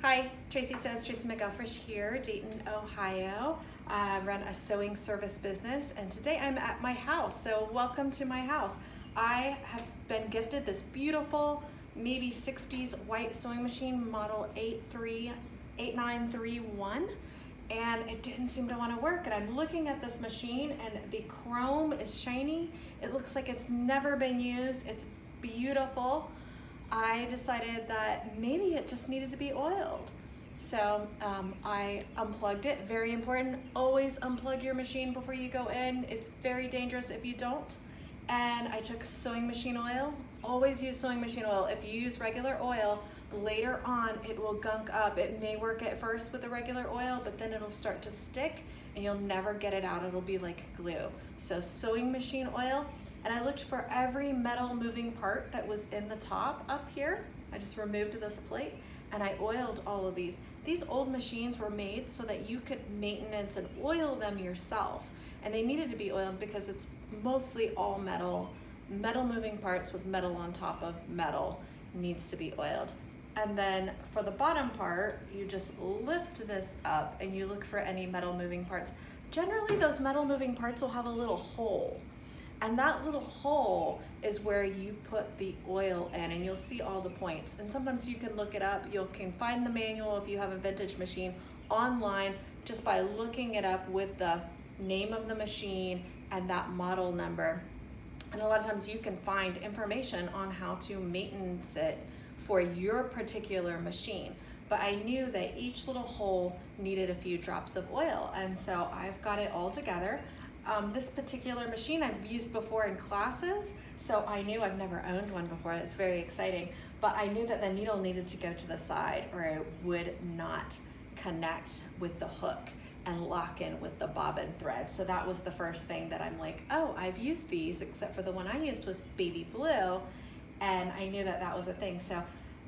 Hi, Tracy Sews, Tracy McElfresh here, Dayton, Ohio. I run a sewing service business, and today I'm at my house, so welcome to my house. I have been gifted this beautiful, maybe 60s white sewing machine, model 8931, and it didn't seem to want to work, and I'm looking at this machine, and the chrome is shiny. It looks like it's never been used. It's beautiful. I decided that maybe it just needed to be oiled. So I unplugged it. Very important, always unplug your machine before you go in. It's very dangerous if you don't. And I took sewing machine oil. Always use sewing machine oil. If you use regular oil, later on it will gunk up. It may work at first with the regular oil, but then it'll start to stick and you'll never get it out. It'll be like glue. So sewing machine oil. And I looked for every metal moving part that was in the top up here. I just removed this plate and I oiled all of these. These old machines were made so that you could maintenance and oil them yourself. And they needed to be oiled because it's mostly all metal. Metal moving parts with metal on top of metal needs to be oiled. And then for the bottom part, you just lift this up and you look for any metal moving parts. Generally, those metal moving parts will have a little hole. And that little hole is where you put the oil in, and you'll see all the points. And sometimes you can look it up. You can find the manual if you have a vintage machine online just by looking it up with the name of the machine and that model number. And a lot of times you can find information on how to maintenance it for your particular machine. But I knew that each little hole needed a few drops of oil, and so I've got it all together. This particular machine I've used before in classes, so I knew I've never owned one before. It's very exciting, but I knew that the needle needed to go to the side or it would not connect with the hook and lock in with the bobbin thread. So that was the first thing that I'm like, oh, I've used these, except for the one I used was baby blue, and I knew that that was a thing. So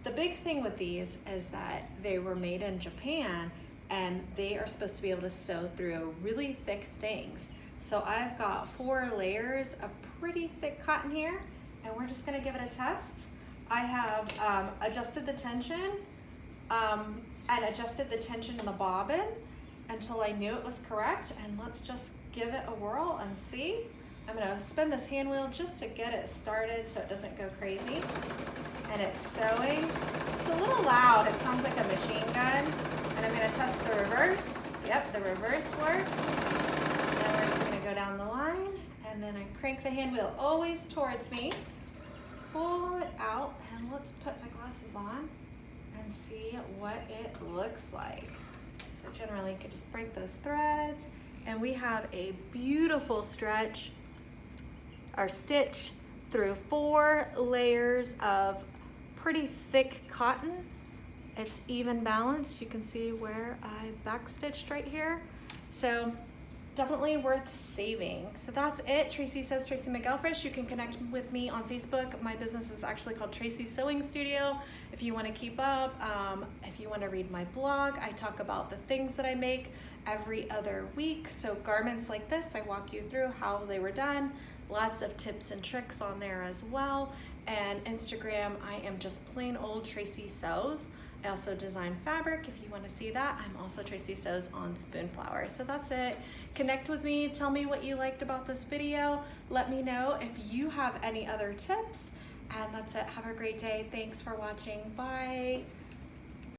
the big thing with these is that they were made in Japan, and they are supposed to be able to sew through really thick things. So I've got 4 layers of pretty thick cotton here, and we're just gonna give it a test. I have adjusted the tension and adjusted the tension in the bobbin until I knew it was correct, and let's just give it a whirl and see. I'm gonna spin this hand wheel just to get it started so it doesn't go crazy. And it's sewing. It's a little loud, it sounds like a machine gun. And I'm gonna test the reverse. Yep, the reverse works. And we're just gonna go down the line, and then I crank the hand wheel always towards me, pull it out, and let's put my glasses on and see what it looks like. So generally you could just break those threads, and we have a beautiful stitch through 4 layers of pretty thick cotton. It's even balanced. You can see where I backstitched right here. So definitely worth saving. So that's it. Tracy Sews, Tracy McElfresh. You can connect with me on Facebook. My business is actually called Tracy Sewing Studio. If you want to keep up, if you want to read my blog, I talk about the things that I make every other week. So garments like this, I walk you through how they were done. Lots of tips and tricks on there as well. And Instagram, I am just plain old Tracy Sews. I also design fabric. If you want to see that, I'm also Tracy Sews on Spoonflower. So that's it. Connect with me. Tell me what you liked about this video. Let me know if you have any other tips. And that's it. Have a great day. Thanks for watching. Bye.